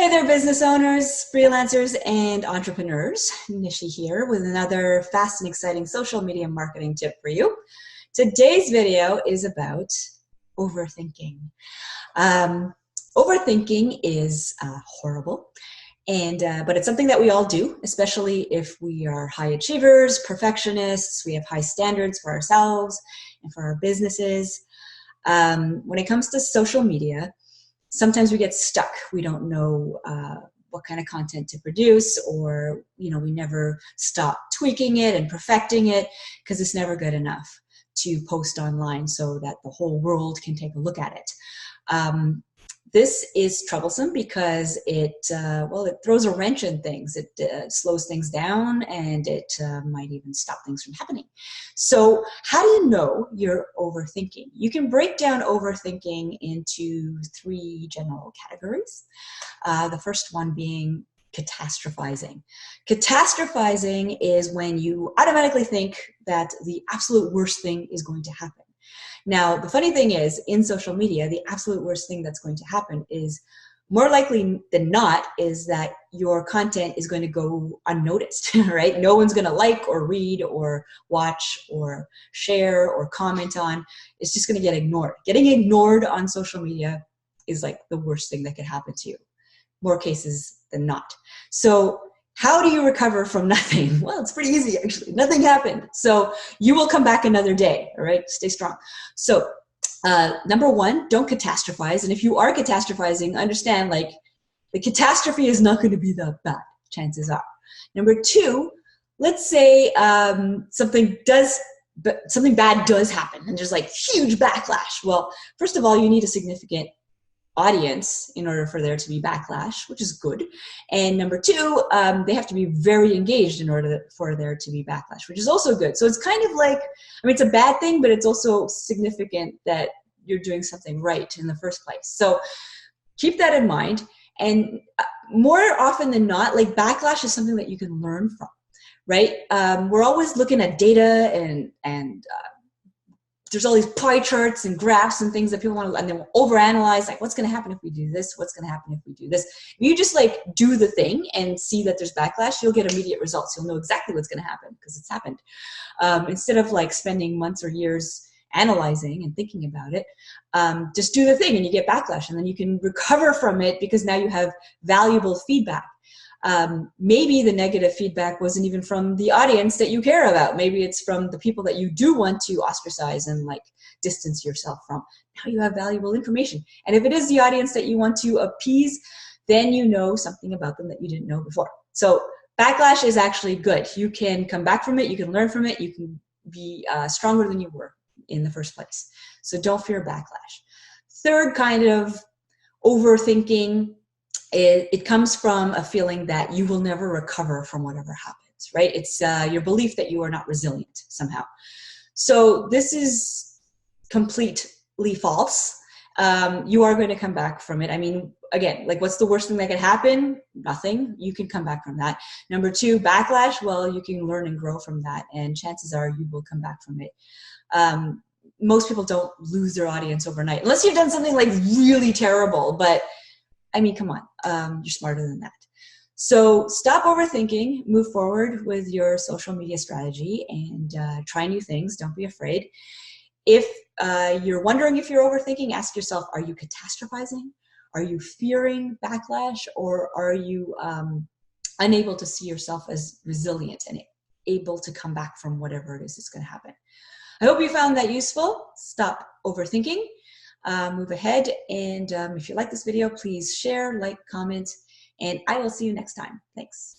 Hey there, business owners, freelancers, and entrepreneurs. Nishi here with another fast and exciting social media marketing tip for you. Today's video is about overthinking. Overthinking is horrible, but it's something that we all do, especially if we are high achievers, perfectionists, we have high standards for ourselves and for our businesses. When it comes to social media, sometimes we get stuck. We don't know what kind of content to produce, or we never stop tweaking it and perfecting it because it's never good enough to post online so that the whole world can take a look at it. This is troublesome because it throws a wrench in things. It slows things down, and it might even stop things from happening. So how do you know you're overthinking? You can break down overthinking into three general categories. The first one being catastrophizing. Catastrophizing is when you automatically think that the absolute worst thing is going to happen. Now, the funny thing is, in social media, the absolute worst thing that's going to happen is, more likely than not, is that your content is going to go unnoticed, right? No one's going to like or read or watch or share or comment on. It's just going to get ignored. Getting ignored on social media is like the worst thing that could happen to you, more cases than not. So how do you recover from nothing? Well, it's pretty easy, actually. Nothing happened. So you will come back another day, all right? Stay strong. So number one, don't catastrophize. And if you are catastrophizing, understand like the catastrophe is not going to be that bad, chances are. Number two, let's say something bad does happen and there's like huge backlash. Well, first of all, you need a significant audience in order for there to be backlash, which is good. And number two, they have to be very engaged in order for there to be backlash, which is also good. So it's kind of like, it's a bad thing, but it's also significant that you're doing something right in the first place. So keep that in mind. And more often than not, like backlash is something that you can learn from, right? We're always looking at data and there's all these pie charts and graphs and things that people want to, and then we'll overanalyze, like what's going to happen if we do this? What's going to happen if we do this? If you just like do the thing and see that there's backlash, you'll get immediate results. You'll know exactly what's going to happen because it's happened. Instead of like spending months or years analyzing and thinking about it, just do the thing and you get backlash, and then you can recover from it because now you have valuable feedback. Maybe the negative feedback wasn't even from the audience that you care about. Maybe it's from the people that you do want to ostracize and like distance yourself from. Now you have valuable information. And if it is the audience that you want to appease, then you know something about them that you didn't know before. So backlash is actually good. You can come back from it. You can learn from it. You can be stronger than you were in the first place. So don't fear backlash. Third kind of overthinking, it comes from a feeling that you will never recover from whatever happens, right? It's your belief that you are not resilient somehow. So this is completely false. You are going to come back from it. I mean, again, like what's the worst thing that could happen? Nothing. You can come back from that. Number two, backlash. Well, you can learn and grow from that, and chances are you will come back from it. Most people don't lose their audience overnight, unless you've done something like really terrible, but I mean, come on, you're smarter than that. So stop overthinking, move forward with your social media strategy, and try new things. Don't be afraid. If you're wondering if you're overthinking, ask yourself, are you catastrophizing? Are you fearing backlash? Or are you unable to see yourself as resilient and able to come back from whatever it is that's going to happen? I hope you found that useful. Stop overthinking. Move ahead, and if you like this video, please share, like, comment, and I will see you next time. Thanks.